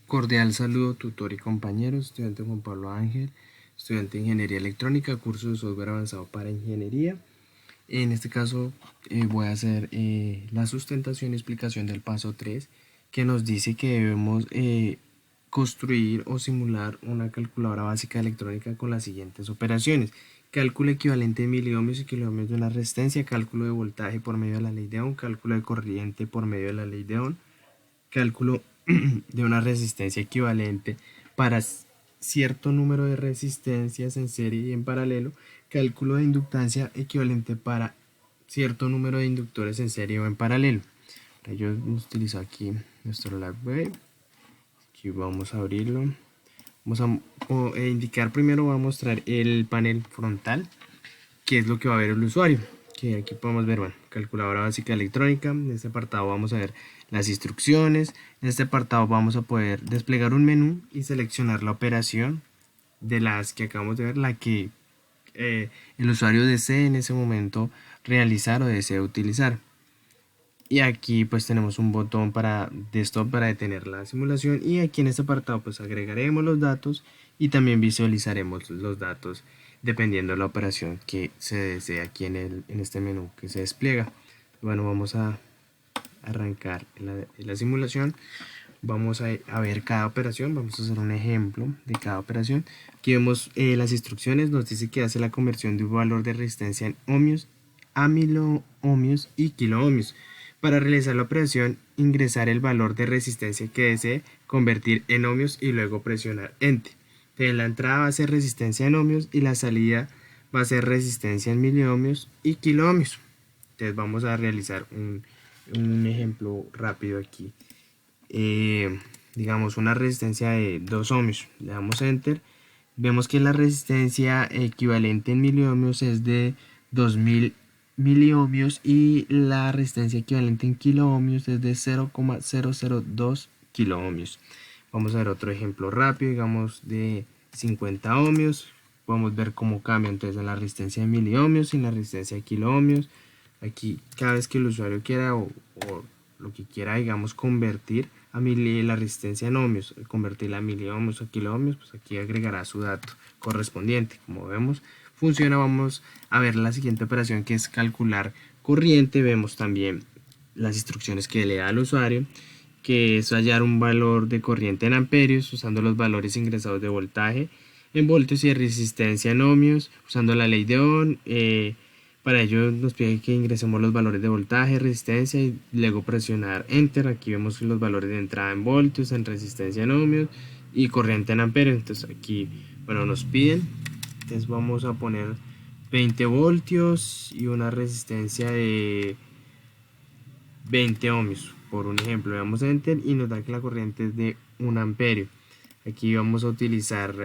Cordial saludo, tutor y compañero, estudiante Juan Pablo Ángel, estudiante de Ingeniería Electrónica, curso de software avanzado para ingeniería. En este caso voy a hacer la sustentación y explicación del paso 3, que nos dice que debemos construir o simular una calculadora básica electrónica con las siguientes operaciones: cálculo equivalente en miliohmios y kiloohmios de una resistencia, cálculo de voltaje por medio de la ley de Ohm, cálculo de corriente por medio de la ley de Ohm, cálculo de una resistencia equivalente para cierto número de resistencias en serie y en paralelo, cálculo de inductancia equivalente para cierto número de inductores en serie o en paralelo. Yo utilizo aquí nuestro LabVIEW. Aquí vamos a abrirlo. Vamos a indicar primero, voy a mostrar el panel frontal, que es lo que va a ver el usuario. Que aquí podemos ver, bueno, calculadora básica electrónica. En este apartado vamos a ver las instrucciones. En este apartado vamos a poder desplegar un menú y seleccionar la operación de las que acabamos de ver, la que el usuario desee en ese momento realizar o desee utilizar. Y aquí pues tenemos un botón para desktop para detener la simulación, y aquí en este apartado pues agregaremos los datos y también visualizaremos los datos dependiendo de la operación que se desee aquí en este menú que se despliega. Bueno, vamos a arrancar la simulación. Vamos a ver cada operación, vamos a hacer un ejemplo de cada operación. Aquí vemos las instrucciones, nos dice que hace la conversión de un valor de resistencia en ohmios a miloohmios y kiloohmios. Para realizar la operación, ingresar el valor de resistencia que desee, convertir en ohmios y luego presionar Enter. Entonces, la entrada va a ser resistencia en ohmios y la salida va a ser resistencia en miliohmios y kiloohmios. Entonces vamos a realizar un ejemplo rápido aquí. Digamos una resistencia de 2 ohmios, le damos Enter. Vemos que la resistencia equivalente en miliohmios es de 2000 miliohmios y la resistencia equivalente en kiloohmios es de 0,002 kiloohmios. Vamos a ver otro ejemplo rápido, digamos de 50 ohmios. Podemos ver cómo cambia entonces en la resistencia de miliohmios y en la resistencia de kiloohmios. Aquí cada vez que el usuario quiera o lo que quiera, digamos, convertir a la resistencia en ohmios, convertirla a miliohmios o kiloohmios, pues aquí agregará su dato correspondiente. Como vemos, funciona. Vamos a ver la siguiente operación, que es calcular corriente. Vemos también las instrucciones que le da al usuario, que es hallar un valor de corriente en amperios usando los valores ingresados de voltaje en voltios y de resistencia en ohmios usando la ley de Ohm. Para ello nos pide que ingresemos los valores de voltaje, resistencia y luego presionar Enter. Aquí vemos los valores de entrada en voltios, en resistencia en ohmios y corriente en amperios. Entonces aquí, bueno, nos piden. Entonces vamos a poner 20 voltios y una resistencia de 20 ohmios. Por un ejemplo, le damos Enter y nos da que la corriente es de 1 amperio. Aquí vamos a utilizar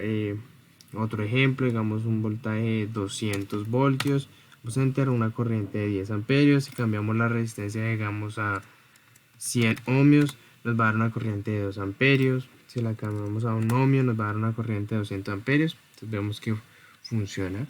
otro ejemplo, digamos un voltaje de 200 voltios. Vamos a Enter, una corriente de 10 amperios. Si cambiamos la resistencia, digamos, a 100 ohmios, nos va a dar una corriente de 2 amperios. Si la cambiamos a 1 ohmio, nos va a dar una corriente de 200 amperios. Entonces vemos que funciona.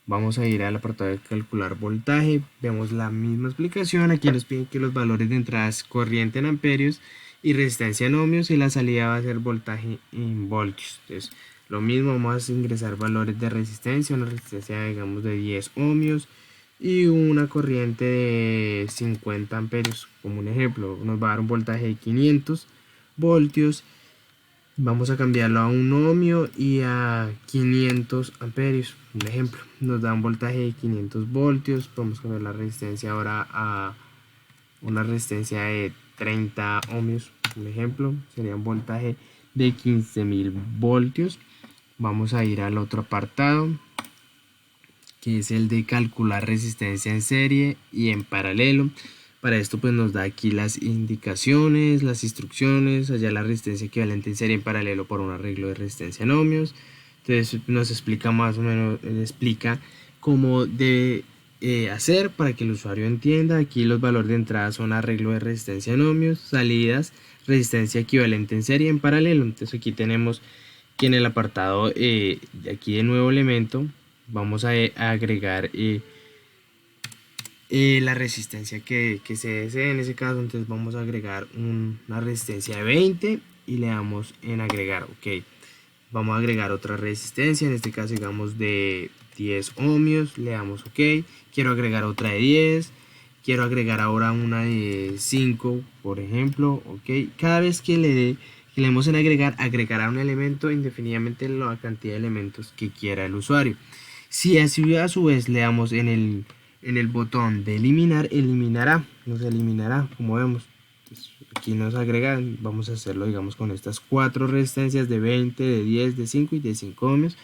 Vamos a ir al apartado de calcular voltaje. Vemos la misma explicación. Aquí nos piden que los valores de entrada es corriente en amperios y resistencia en ohmios, y la salida va a ser voltaje en voltios. Entonces lo mismo, vamos a ingresar valores de resistencia, una resistencia digamos de 10 ohmios y una corriente de 50 amperios. Como un ejemplo, nos va a dar un voltaje de 500 voltios. Vamos a cambiarlo a 1 ohmio y a 500 amperios. Un ejemplo, nos da un voltaje de 500 voltios. Podemos cambiar la resistencia ahora a una resistencia de 30 ohmios. Un ejemplo, sería un voltaje de 15.000 voltios. Vamos a ir al otro apartado, que es el de calcular resistencia en serie y en paralelo. Para esto pues nos da aquí las indicaciones, las instrucciones, allá la resistencia equivalente en serie en paralelo por un arreglo de resistencia en ohmios. Entonces nos explica más o menos, explica cómo debe hacer para que el usuario entienda. Aquí los valores de entrada son arreglo de resistencia en ohmios, salidas, resistencia equivalente en serie en paralelo. Entonces aquí tenemos que en el apartado de aquí de nuevo elemento vamos a agregar la resistencia que se desee en ese caso. Entonces vamos a agregar una resistencia de 20 y le damos en agregar. Ok, vamos a agregar otra resistencia, en este caso digamos de 10 ohmios, le damos ok. Quiero agregar otra de 10, quiero agregar ahora una de 5 por ejemplo. Ok, cada vez que le demos en agregar, agregará un elemento indefinidamente la cantidad de elementos que quiera el usuario. Si así a su vez le damos en el botón de eliminar, nos eliminará, como vemos. Pues aquí nos agregan, vamos a hacerlo digamos con estas 4 resistencias de 20, de 10, de 5 y de 5 ohmios.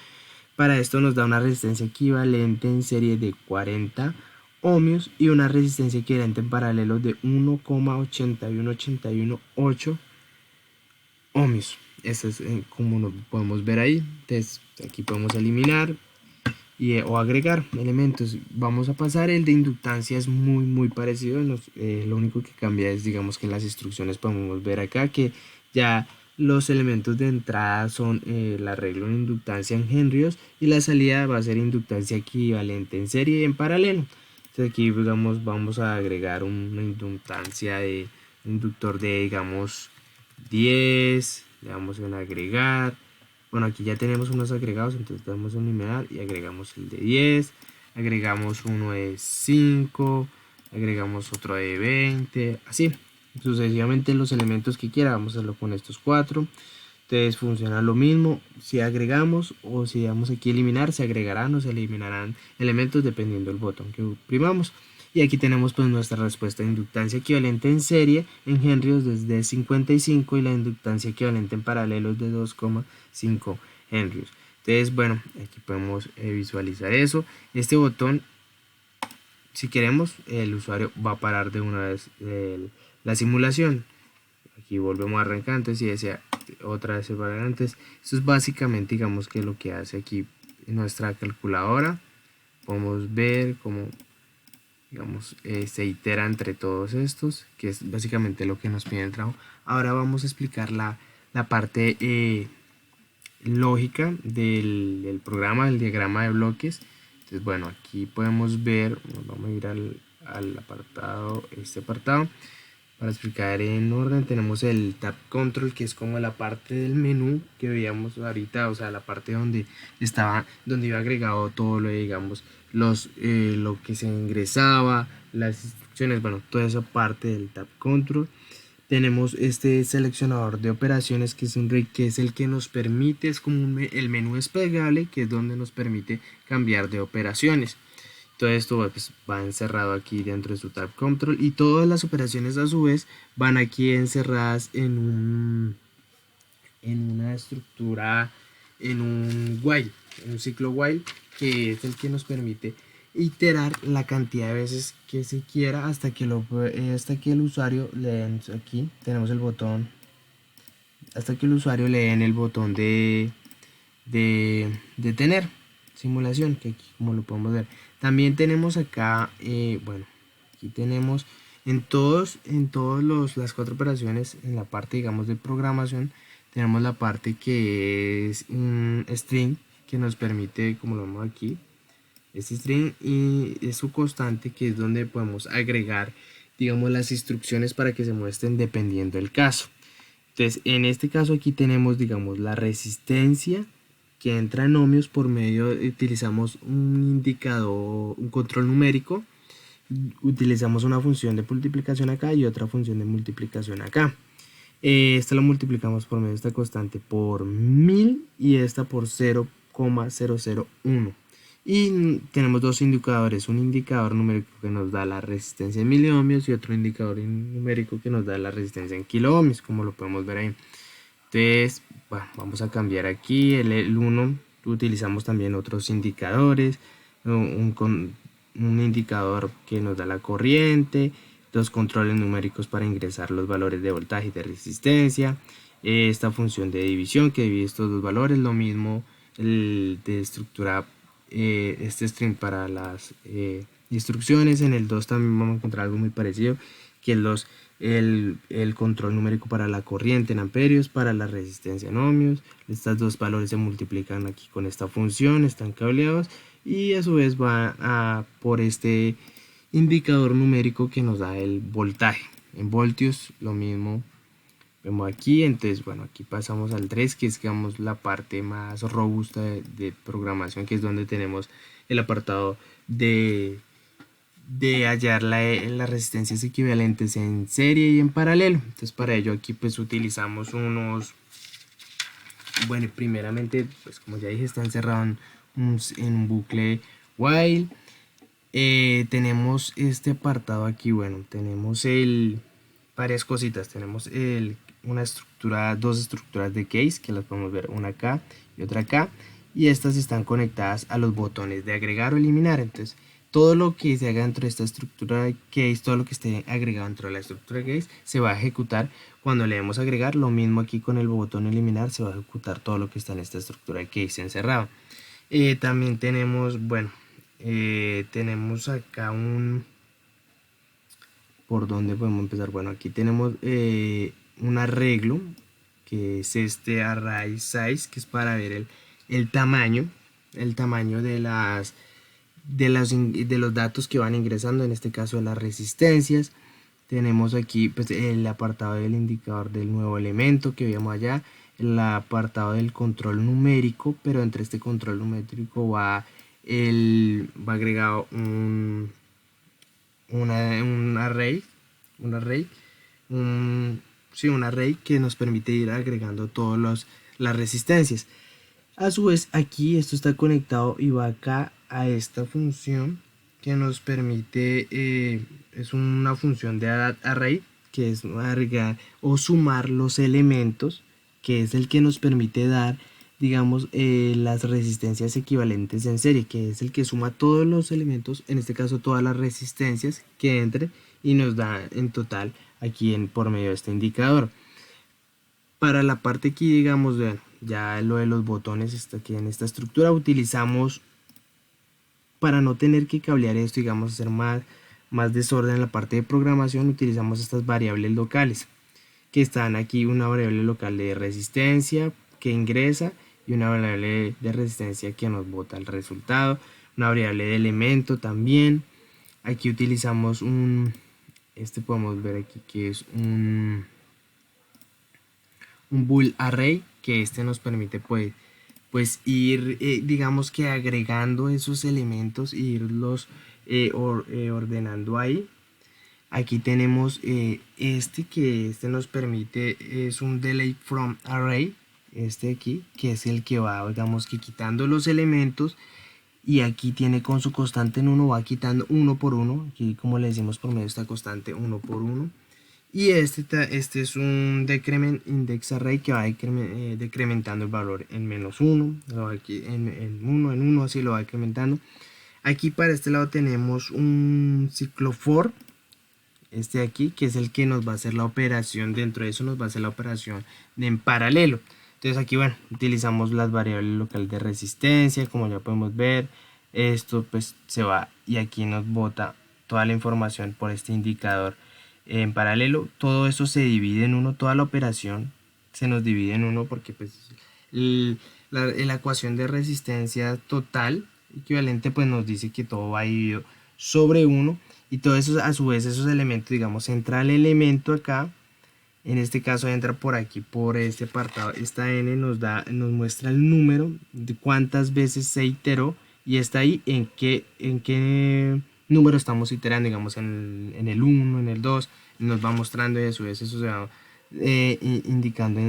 Para esto nos da una resistencia equivalente en serie de 40 ohmios y una resistencia equivalente en paralelo de 1,81818 ohmios. Eso es como lo podemos ver ahí. Entonces aquí podemos eliminar o agregar elementos. Vamos a pasar el de inductancia, es muy parecido. Lo único que cambia es digamos que en las instrucciones podemos ver acá que ya los elementos de entrada son el arreglo en inductancia en henrios y la salida va a ser inductancia equivalente en serie y en paralelo. Entonces aquí digamos vamos a agregar una inductancia de inductor de digamos 10, le damos en agregar. Bueno, aquí ya tenemos unos agregados, entonces damos un eliminar y agregamos el de 10, agregamos uno de 5, agregamos otro de 20, así sucesivamente los elementos que quiera. Vamos a hacerlo con estos 4. Entonces funciona lo mismo si agregamos o si damos aquí eliminar, se agregarán o se eliminarán elementos dependiendo del botón que oprimamos. Y aquí tenemos pues nuestra respuesta de inductancia equivalente en serie en henrios desde 55 y la inductancia equivalente en paralelo es de 2,5 henrios. Entonces bueno, aquí podemos visualizar eso. Este botón, si queremos, el usuario va a parar de una vez la simulación. Aquí volvemos a arrancar, entonces si desea otra vez para adelante. Esto es básicamente digamos que lo que hace aquí nuestra calculadora. Podemos ver cómo digamos se itera entre todos estos, que es básicamente lo que nos pide el trabajo. Ahora vamos a explicar la parte lógica del programa, del diagrama de bloques. Entonces bueno, aquí podemos ver, vamos a ir al apartado, este apartado. Para explicar en orden, tenemos el Tab Control, que es como la parte del menú que veíamos ahorita, o sea, la parte donde iba agregado todo lo de, digamos, lo que se ingresaba, las instrucciones, bueno, toda esa parte del Tab Control. Tenemos este seleccionador de operaciones que es el que nos permite, es como el menú desplegable, que es donde nos permite cambiar de operaciones. Todo esto pues, va encerrado aquí dentro de su Tab Control y todas las operaciones a su vez van aquí encerradas en una estructura, en un while, en un ciclo while, que es el que nos permite iterar la cantidad de veces que se quiera hasta que el usuario le den. Aquí tenemos el botón, hasta que el usuario le den el botón de detener simulación, que aquí como lo podemos ver. También tenemos acá, bueno, aquí tenemos en las 4 operaciones, en la parte digamos de programación, tenemos la parte que es un string, que nos permite, como lo vemos aquí, este string, y es su constante, que es donde podemos agregar digamos las instrucciones para que se muestren dependiendo del caso. Entonces en este caso aquí tenemos digamos la resistencia que entra en ohmios por medio, utilizamos un indicador, un control numérico, utilizamos una función de multiplicación acá y otra función de multiplicación acá. Esta la multiplicamos por medio de esta constante por 1000 y esta por 0,001. Y tenemos dos indicadores, un indicador numérico que nos da la resistencia en miliohmios y otro indicador numérico que nos da la resistencia en kiloohmios, como lo podemos ver ahí. Entonces, bueno, vamos a cambiar aquí el 1. Utilizamos también otros indicadores, un indicador que nos da la corriente, dos controles numéricos para ingresar los valores de voltaje y de resistencia, esta función de división que divide estos dos valores, lo mismo el de estructura, este string para las instrucciones. En el 2 también vamos a encontrar algo muy parecido, que es el control numérico para la corriente en amperios, para la resistencia en ohmios. Estos dos valores se multiplican aquí con esta función, están cableados, y a su vez va por este indicador numérico que nos da el voltaje en voltios, lo mismo vemos aquí. Entonces bueno, aquí pasamos al 3, que es digamos la parte más robusta de programación, que es donde tenemos el apartado de hallar las resistencias equivalentes en serie y en paralelo. Entonces para ello aquí pues utilizamos unos, bueno, primeramente pues como ya dije, está encerrado en un bucle while. Tenemos este apartado aquí, bueno, tenemos varias cositas. Tenemos una estructura, dos estructuras de case, que las podemos ver, una acá y otra acá, y estas están conectadas a los botones de agregar o eliminar. Entonces todo lo que se haga dentro de esta estructura de case, todo lo que esté agregado dentro de la estructura de case, se va a ejecutar cuando le demos agregar. Lo mismo aquí con el botón eliminar, se va a ejecutar todo lo que está en esta estructura de case encerrado. También tenemos, bueno, tenemos acá ¿por dónde podemos empezar? Bueno, aquí tenemos un arreglo, que es este array size, que es para ver el tamaño, de los datos que van ingresando, en este caso de las resistencias. Tenemos aquí pues el apartado del indicador del nuevo elemento que vemos allá, el apartado del control numérico, pero entre este control numérico va agregado un array, un array, sí, un array que nos permite ir agregando todas las resistencias. A su vez aquí esto está conectado y va acá a esta función que nos permite, es una función de add array, que es agregar o sumar los elementos, que es el que nos permite dar, digamos, las resistencias equivalentes en serie, que es el que suma todos los elementos, en este caso todas las resistencias que entren, y nos da en total aquí por medio de este indicador. Para la parte aquí, digamos, ya lo de los botones está aquí en esta estructura. Utilizamos, para no tener que cablear esto, digamos, hacer más desorden en la parte de programación, utilizamos estas variables locales, que están aquí: una variable local de resistencia que ingresa y una variable de resistencia que nos bota el resultado, una variable de elemento también. Aquí utilizamos podemos ver aquí que es un bool array, que nos permite pues ir, digamos que agregando esos elementos e irlos ordenando ahí. Aquí tenemos que nos permite, es un delete from array, aquí, que es el que va, digamos que quitando los elementos, y aquí tiene con su constante en 1, va quitando uno por uno, aquí como le decimos por medio de esta constante, uno por uno. Y este es un decrement index array, que va decrementando el valor en -1, aquí en 1, en 1, así lo va decrementando. Aquí para este lado tenemos un ciclo for, de aquí, que es el que nos va a hacer la operación. Dentro de eso nos va a hacer la operación en paralelo. Entonces aquí, bueno, utilizamos las variables locales de resistencia, como ya podemos ver. Esto pues se va y aquí nos bota toda la información por este indicador en paralelo. Todo eso se divide en uno, toda la operación se nos divide en uno, porque pues la ecuación de resistencia total equivalente pues nos dice que todo va dividido sobre 1, y todo eso, a su vez, esos elementos, digamos, entra el elemento acá, en este caso entra por aquí, por este apartado. Esta n nos muestra el número de cuántas veces se iteró, y está ahí en qué número estamos iterando, digamos en el 1, en el 2, nos va mostrando, y a su vez eso se va indicando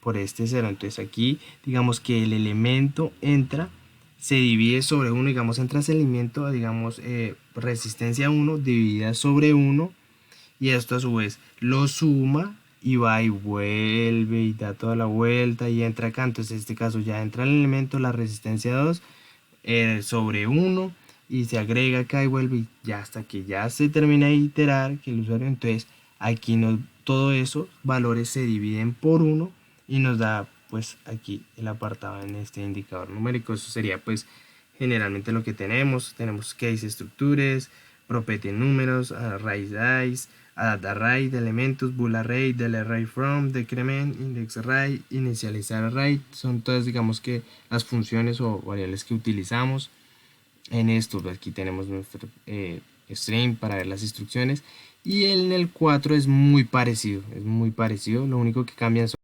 por este 0. Entonces aquí digamos que el elemento entra, se divide sobre 1, digamos entra ese elemento, digamos resistencia 1 dividida sobre 1, y esto a su vez lo suma y va y vuelve y da toda la vuelta y entra acá. Entonces en este caso ya entra el elemento, la resistencia 2 sobre 1, y se agrega acá y vuelve, y ya hasta que ya se termina de iterar, que el usuario, entonces aquí todo eso valores se dividen por 1 y nos da pues aquí el apartado en este indicador numérico. Eso sería pues generalmente lo que tenemos case structures, property números, array size, add array de elementos, bool array, del array from, decrement, index array, inicializar array. Son todas, digamos que las funciones o variables que utilizamos en esto. Aquí tenemos nuestro string para ver las instrucciones, Y en el 4 es muy parecido, lo único que cambian son